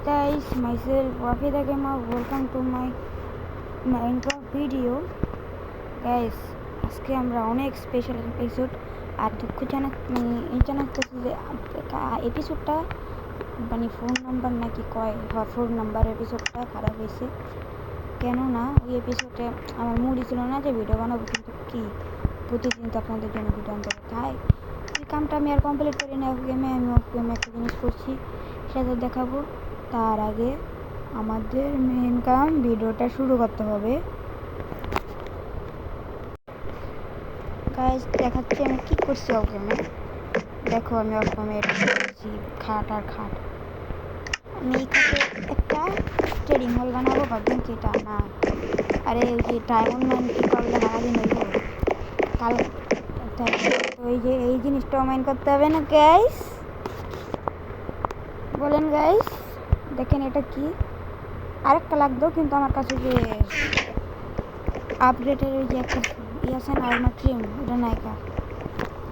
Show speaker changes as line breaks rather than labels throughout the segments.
guys, myself Wafida Gamer. Welcome to my Minecraft video. Guys, আজকে আমরা অনেক special episode আর দুঃখ জানাচ্ছি যে এপিসোডটা মানে ফোন নাম্বার নাকি কয় ফোন নাম্বার এপিসোডটা খারাপ হয়েছে। কেননা ওই এপিসোডে আমার মুডই ছিল না যে ভিডিও বানাবো, কিন্তু কি প্রতিদিন তো আপনাদের জন্য ভিডিও আনতে হবে, তাই এই কামটা আমি আর কমপ্লিট করি না। গেমে আমি একটা জিনিস করছি, সেটা দেখাবো। তার আগে আমাদের মেন কাম ভিডিওটা শুরু করতে হবে। গাইস দেখাচ্ছি আমি কি করছি অফ গেমে। দেখো আমি অফ গেমে করছি খাট আর খাট। আমি এই খাটে একটা ট্রেডিং হল বানাবো, ভাববেন কি এটা না, আরে ওই যে ডায়মন্ড মাইন কি করলে সারাদিন হইব কাল, ওই যে এই জিনিসটাও মাইন করতে হবে না গাইস, বলেন গাইস। দেখেন এটা কি, আরেকটা লাগতো কিন্তু আমার কাছে যে আপগ্রেডের ওই যে একটা আছে না আর্মার ট্রিম, ওটা নায়িকা।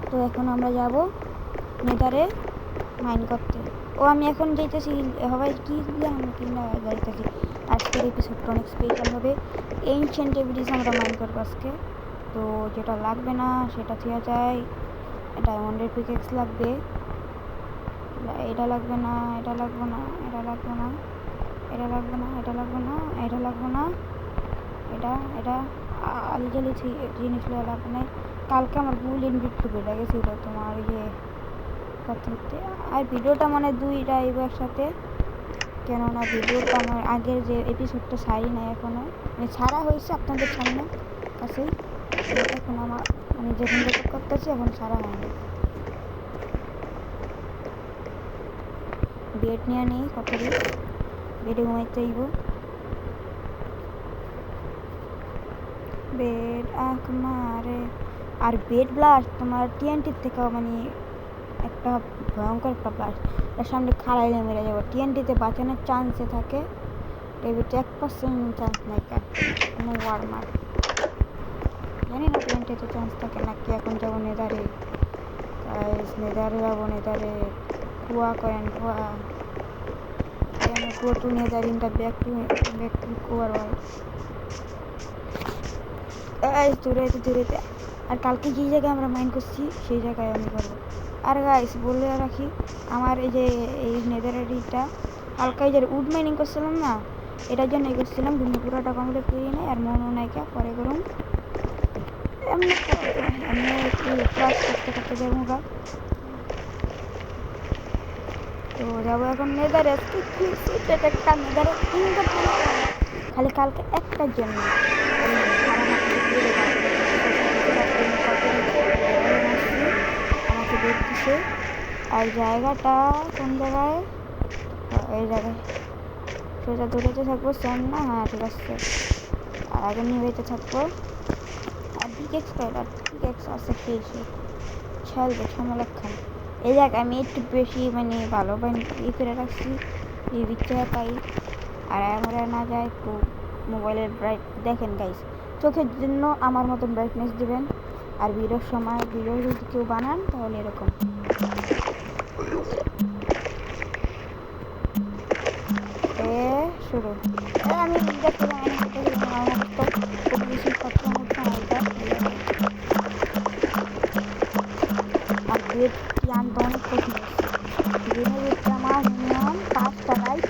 তো এখন আমরা যাব নেদারে মাইন করতে। আমি এখন যাইতেছি সবাই কি আমরা কিনা যাইতেছি। আজকের এপিসোডটা অনেক স্পেশাল হবে। এনশিয়েন্ট এভিডেন্স আমরা মাইন করবো আজকে। তো যেটা লাগবে না সেটা থেকে যায়, ডায়মন্ডের পিকেক্স লাগবে, এটা লাগবে না, এটা লাগবে না, এটা লাগবে না, এটা লাগবে না, এটা লাগবে না, এটা লাগবে না, এটা আলিজালি জিনিসগুলো লাগবে না। কালকে আমার ভুল ইনভিট বেড়ে গেছিল তোমার ইয়ে করতে করতে, আর ভিডিওটা মানে দুইটা আইব একসাথে, কেননা ভিডিওটা আমার আগের যে এপিসোডটা ছাড়ি নাই এখনও, মানে ছাড়া হয়েছে আপনাদের সামনে কাছেই, এখন আমার মানে যখন রেকর্ড করতেছি এখন ছাড়া হয়নি। বেড নিয়ে নেই, কত বেডে ঘুমাইতে আইব। বেড আঁক মারে, আর বেড ব্লাস্ট তোমার টিএনটির থেকেও মানে একটা ভয়ঙ্কর একটা ব্লাস্ট, এর সামনে খাড়াইলে মেরে যাবো। টিএনটিতে বাঁচানোর চান্সে থাকে, টেবিলটা 1% চান্স নাই, কোনো ওয়ার্মার জানি না টিএনটিতে চান্স থাকে নাকি। এখন যাবো নেদারে, নেদারে যাবো, নেদারে কুয়া করেন কুয়া go to nether in the back to core wall. Guys দূরে আর কালকে যে জায়গায় আমরা মাইন্ড করছি সেই জায়গায় আমি করবো। আর গাইস বলে রাখি, আমার এই যে এই নেদারিটা কালকে যে উড মাইনিং করছিলাম না, এটার জন্য করছিলাম, কিন্তু পুরোটা কমপ্লিট করি নাই। আর মনে নাই কে পরে করুন এমনি ক্লাস করতে যাবো গা। তো যাবো এখন নেদারে, একটা নেদারে খালি কালকে একটার জন্য আমাকে দেখতেছে। আর জায়গাটা কোন জায়গায়, এই জায়গায় সোজা দূরেতে থাকবো, সেন না, হ্যাঁ ঠিক আছে। আর আগে নিবেতে থাকবো, আর পিকেক্স আছে পেয়েছি, খেলবে ঝামেলা খান। এই জায়গায় আমি একটু বেশি মানে ভালো ই করে রাখছি, এই দিকটা পাই আর আমরা না যায় একটু মোবাইলের ব্রাইট দেখেন গাইস, চোখের জন্য আমার মতন ব্রাইটনেস দেবেন। আর ভিডিওর সময় ভিডিও যদি কেউ বানান তাহলে এরকম শুরু। আমি দেখতে আমার তো খুব বেশি কথা মতো আলাদা আর বেড কি আনতে অনেক কঠিন। বেডটা আমার মিনিমাম 5টা লাইট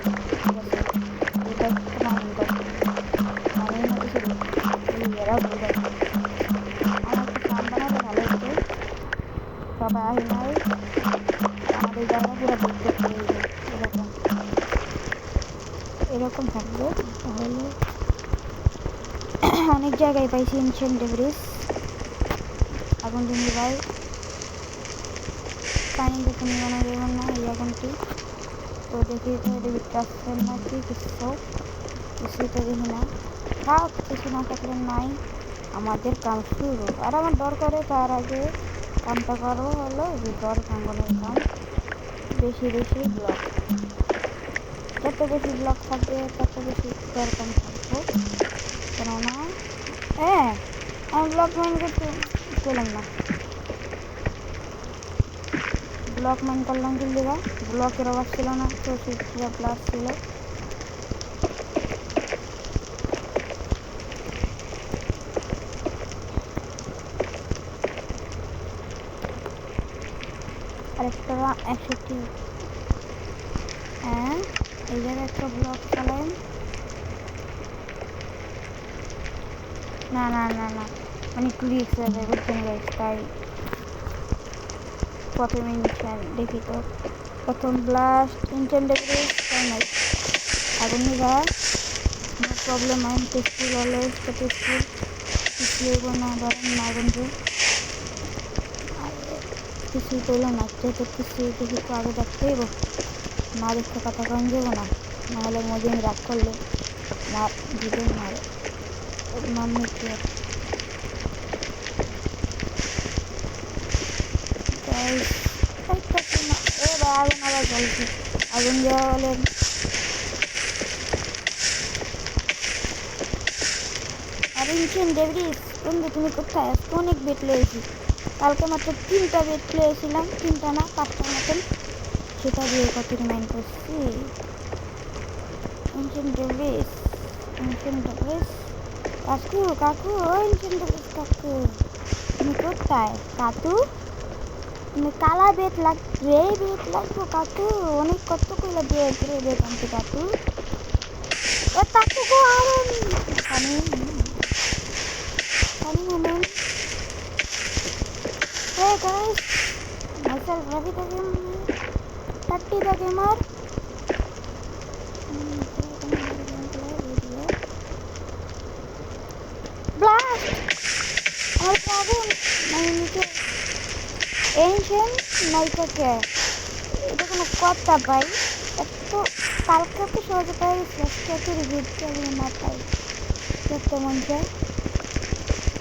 এটা মাইন করতে মাইন হতে এরা বুঝে আমার একটু কাম বানালে ভালো হতো। সবাই আহি নাই, আমাদের জায়গা পুরো বুঝতে পেরে এরকম এরকম থাকবে। তাহলে অনেক জায়গায় পাইছি এনশিয়েন্ট ডেব্রিস, আগুন তুমি ভাই পানি দেখে নিবানো যাবেন না এই আগুনটি। তো দেখি তো ভিতরে আসছেন নাকি কিছুই তো দেখি না, থাক কিছু না থাকলে নাই, আমাদের কাম শুরু। আর আমার দরকারে তার আগে কামটা করবো হলো ভিতর ভাঙনের কাম। বেশি ব্লক, যত বেশি ব্লক থাকবে তত বেশি এরকম থাকবো, কেননা আমি ব্লক মাইন করতে পেলাম না। ব্লক মাইন করলাম কি লেগা ব্লকের অভাব ছিল না, তো সেটা প্লাস ছিল। আরেকটা 61। হ্যাঁ, এই জায়গায় একটা ব্লক চালাইন। না না না না, মানে একটু রিক্স হয়ে যায় বুঝছেন গাইস, তাই প্রথমে দেখি তো। প্রথম ব্লাস্ট ইনটেন্ডেবল, তাই নাই আগুন নিভা, no problem. I am tasteful, always তো টেস্টফুল। কিছুই না ধরেন না আগুন যে কিছুই করলো না, যেহেতু কিছুই দেখি তো আগে দেখতে হইব, না দেখতে কথা কম যাবো না, নাহলে মজিন রাগ করলে মার দিবেন মারে মাম্মি কি এ ভাই আগুন আবার জ্বলছে, আগুন দেওয়া বলেন। আর ইনশিয়ান ডেব্রিস বন্ধু তুমি কোথায়? আজকে অনেক বেট লেগেছি, কালকে মাত্র 3টা বেট লেগেছিলাম, 3টা না 5টার মতন, সেটা দিয়ে কত রিমাইন্ড করছি। ইনশিয়ান ডেব্রিস, ইনশিয়ান ডেব্রিস কাকু কাকু, ও ইনশিয়ান ডেব্রিস কাকু তুমি কোথায়? কাকু তুমি কালা বেট লাগ, গ্রে বেট লাগবো কাকু, অনেক কত কইলা দিয়ে গ্রে বেট আনতে কাকু। ও কাকু গো আরন পানি পানি moment. Hey guys, myself Ravi the gamer, 30 the gamer. Blast! আমার আগুন মানে নিচে এনশিয়েন্ট নাইকা কে, এটা কোনো কথা ভাই? এত কালকে তো সহজে পাই গেছি, রিভিউতে আমি না পাই। খেতে মন চায়,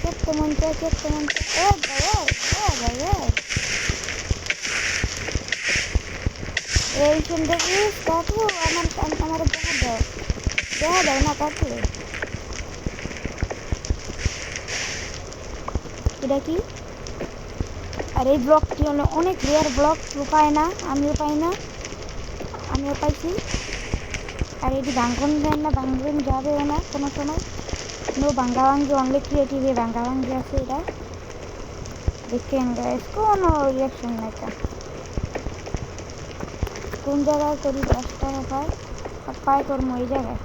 খেতে মন চায়, খেতে মন চায়। ভাই এই সুন্দরীস কাকু আমার দেখা দাও না কাকু। এটা কি? আর এই ব্লকটি হলো অনেক রেয়ার ব্লক, কেউ পায় না, আমিও পাই না, আমিও পাইছি। আর এটি ভাঙ্গন যায় না, ভাঙ্গন যাবেও না কোনো সময়, নো ভাঙ্গা ভাঙ্গি, অনলি ক্রিয়েটিভে ভাঙ্গা ভাঙ্গি আছে। এটা দেখেন গাইস, কোনো রিয়াকশন নাই, কোন জায়গায় করি 10 টাকা পায়, আর পায় করবো এই জায়গায়।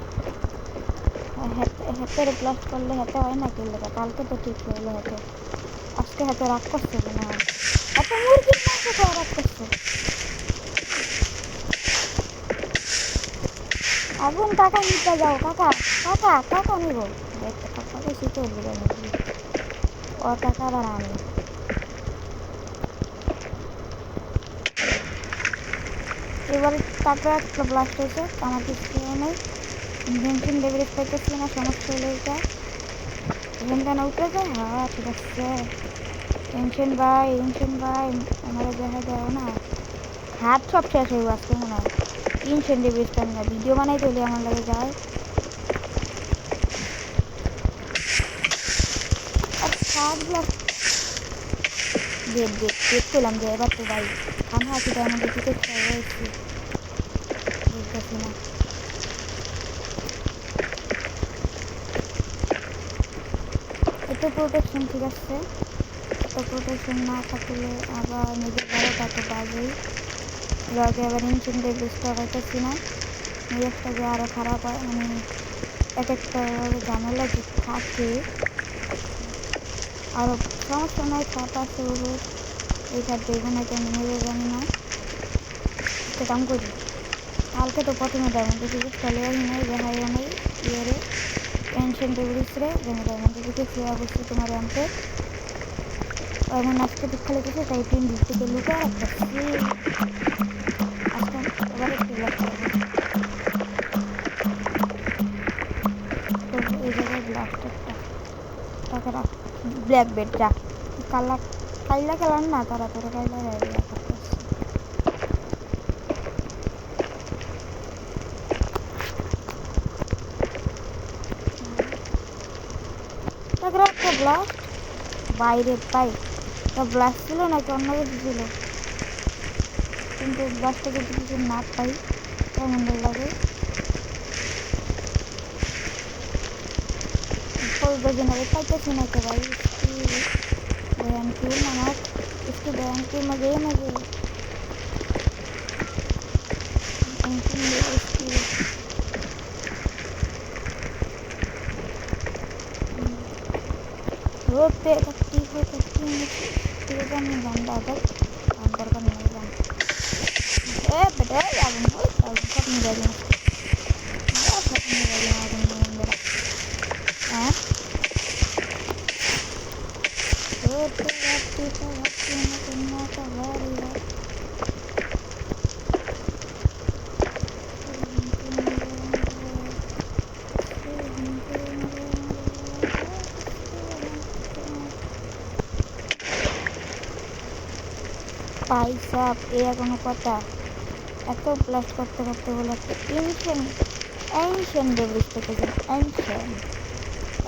হাতের ব্লাস্ট করলে হাতে হয় না, কিনলে কালকে তো ঠিক হইলো হাতে, আজকে হাতে রাগ করছে কিনা, এত মুরগির মাংস খাওয়া রাগ করছে। আগুন কাকা নিতে যাও, কাকা কাকা কাকা নিব, দেখতে কাকাকে শিখে উঠবে মুরগি, ও টাকা আবার আনি। এবারে তারপরে একটা ব্লাস্ট হয়েছে, আমার কিছু নেই, ইনভেনশন ডেভিডেজ পাইতেছি না, সমস্যা হলো এটা। এখানখানে উঠে যায়, হ্যাঁ ঠিক আছে। টেনশন ভাই আমার দেখা দেওয়া না, হাত সব শেষ হয়ে আসতে মনে হয়। টেনশন ডেভিডেজ পাই না, ভিডিও বানাই তৈরি আমার লাগে যায়। আর সাত ব্লাস্ট ডেট করলাম যে এবার তো ভাই আমি আছি, তার মধ্যে টিকিট হয়েছি বুঝতেছি না। এত প্রোটেকশন ঠিক আছে, এত প্রোটেকশন না থাকলে আবার নিজের ঘরটা তো বাজেই লগে, আবার ইনশিয়ান ডেভিডেজটা পাইতেছি না, নিজেরটা যে আরও খারাপ হয়, মানে এক একটা ঝামেলা যে থাকে আরও সমস্যা নয়, খাপ আছে ওর এইটা দেবে না কেন নেবে জানি না। একটা কাম করি, কালকে তো প্রথমে ডায়মন্ডে টিকিট চলে আসি নাই, দেখাইও নাই ইয়েরে এনশিয়েন্ট ডেভিডেজ রে, যে আমি ডায়মন্ডে টিকিট চেয়ে বসছি তোমার আনতে, এমন আজকে দুঃখ লেগেছে, তাই টিম থেকে লুকায় রাখতেছি। আজকে এবার একটু লাগতে হবে, তো এই জায়গায় ব্লাস্টারটা তাকে রাখ, ব্ল্যাক বেড যা কালা কাইলা খেলাম না, তাড়াতাড়ি কাইলা ইয়া করতেছি। তারপরে একটা ব্লাস্ট বাইরে পাই, তা ব্লাস্ট ছিল নাকি অন্য কিছু ছিল, কিন্তু গাছটা যদি কিছু না পাই কেমন লাগে। জেনারে पाइতেছি না কে भाई इसकी बयान की नमक इसकी बयान की मुझे इसकी रोड पे कट्टी को कट्टी में तेजा में गंदा तक अंदर का नहीं गंदा बेटा यार वो सब नहीं रही सब नहीं रही अंदर हाँ रोड पे कट्टी में कितना का भारी है भाई साहब ये কোনো কথা এত ব্লাস্ট করতে করতে বলে একটা এনশিয়েন্ট ডেভিস থেকে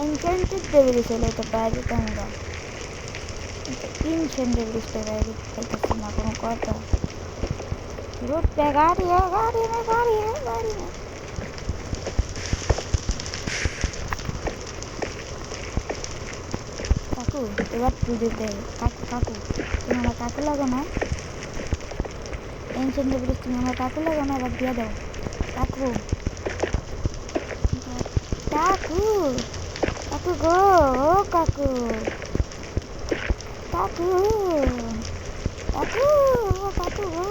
এনশিয়েন্টেড ডেভিস হলে তো বাইরে তো আমরা एंशिएंट डेविस पे बैग पाइতেছি না কোনো কথা रोड पे गाड़ी है गाड़ी में काकू এবার তুই দে কাকু তুমি আমার কাকু লাগো না एंशिएंट डेविस তুমি আমার কাকু লাগো না এবার দিয়ে দাও কাকু কাকু কাকু গো ও কাকু কাকু কাকু কাকু গো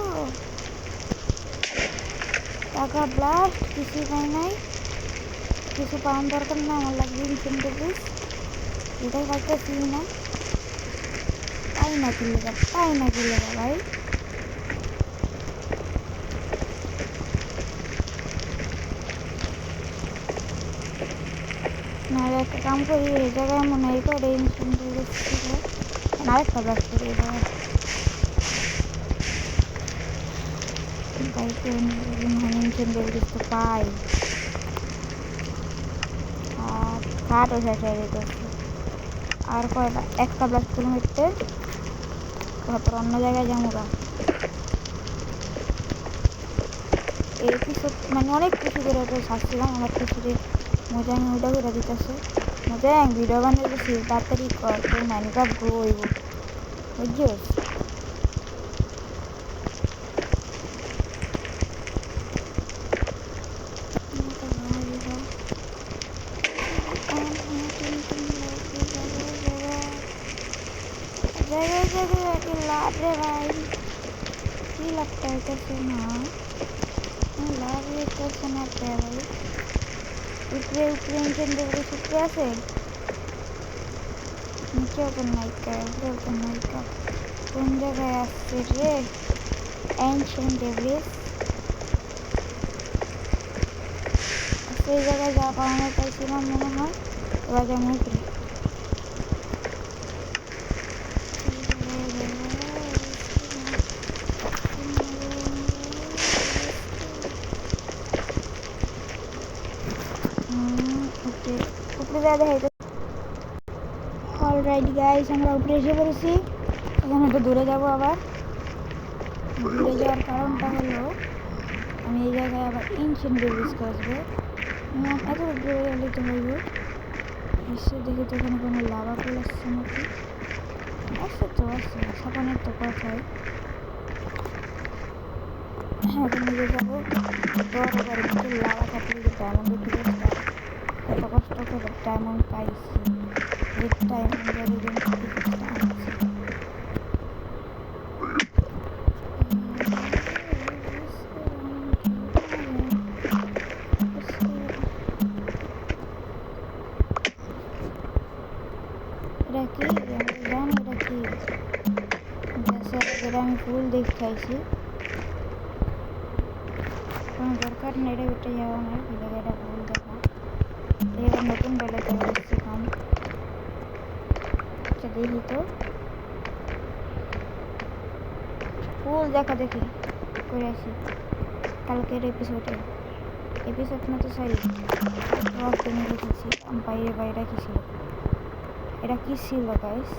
টাকা ব্লাস্ট কিছু পাই নাই কিছু পাওয়ার দরকার না আমার লাগবে এনশিয়েন্ট ডেভিস এটাই পাইতেছি না পাই না কি লেগা ভাই না একটা কাম করি এই জায়গায় মনে হয় করে এনশিয়েন্ট ডেভিস ছিল না একটা ব্লাস্ট করি এই জায়গায় বাইকে এনশিয়েন্ট ডেভিস তো পাই আর কাঠও শেষ হয়ে যেতেছে আর কয়টা একটা ব্লাস্ট কিলোমিটার তারপর অন্য জায়গায় যাবো গা এই কিছু মানে অনেক কিছু করে ছাড়ছিলাম আমার কিছুতে মজা আমি ওটা করে দিতেছে মজা ভিডিও বানিয়ে দিচ্ছি তাড়াতাড়ি কর তোর মাইনক্রাফট গ্রো হইব বুঝছিস लाभ रे भाई की लगता है कैसे ना लाभ ये कैसे ना पे भाई ऊपरे एंशिएंट डेविस ऊपरे আছে নিচে ওপেন নাইকা কোন জায়গায় আছে রে एंशिएंट डेविस সেই জায়গায় যা পাওয়া পাইছিলাম মনে হয় এবার যেমন উপরে উপরে যা দেখাইতে অলরাইট গাইস আমরা উপরে এসে পড়েছি এখানে একটু দূরে যাবো আবার দূরে যাওয়ার কারণটা হলো আমি এই জায়গায় আবার এনশিয়েন্ট ডেভিস আসবো এত দূরে গেলে তো হইব এসে দেখি তো এখানে কোনো লাভা ফুল আসছে নাকি আছে সাপানের তো কথাই হ্যাঁ এখন নিয়ে যাবো বড় বড় কিছু লাভা থাকলে ডায়মন্ড কত কষ্ট করে ডায়মন্ড পাইছি এই ডায়মন্ড আমি ফুল দেখাইছি কোনো দরকার নেই রে উঠে যাওয়া আমার জায়গাটা ফুল দেখা এবার নতুন বেলাতে আসছি কাম আচ্ছা দেখি তো ফুল দেখা দেখি করে আসি কালকের এপিসোড না তো সরি নিয়ে রেখেছি বাইরে কি ছিল এটা কি ছিল গাইস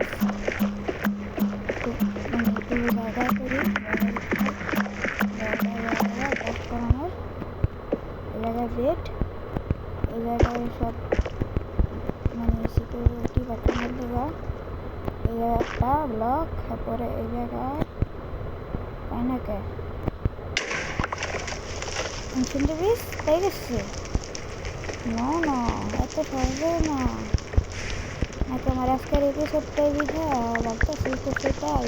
একটু মানে একটু জায়গায় করি কাজ করানোর। এই জায়গায় বেড, এই জায়গায় সব মানে সিকিউরিটি বাথরুমের জায়গা, এই জায়গায় একটা ব্লক, তারপরে এই জায়গায় পাইনাকে ইনসেন্টিভিস পেয়ে গেছে। না না, এত সহজে না। নাকি আমার আজকের এপিসোডটাই বুঝা লাগতেছে তো সেটাই।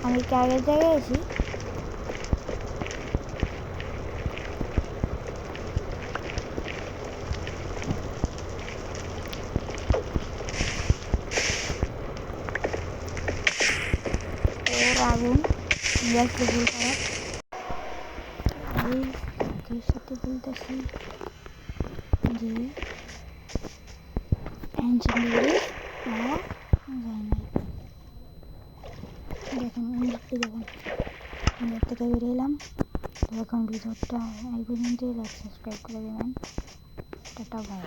আমি কি আগের জায়গায় আছি? ওর আগুন গ্যাসকে ভুল খারাপ। এই লোকের সাথে বলতেছি যে ইনসেন্টিভিস পাওয়া যায় নাই। দেখুন ইঞ্জিনটি দেখুন, ইঞ্জিন থেকে বেরিয়ে এলাম। তো এখন ভিডিওটা এই পর্যন্তই। লাইক সাবস্ক্রাইব করে দেবেন। Tata bye.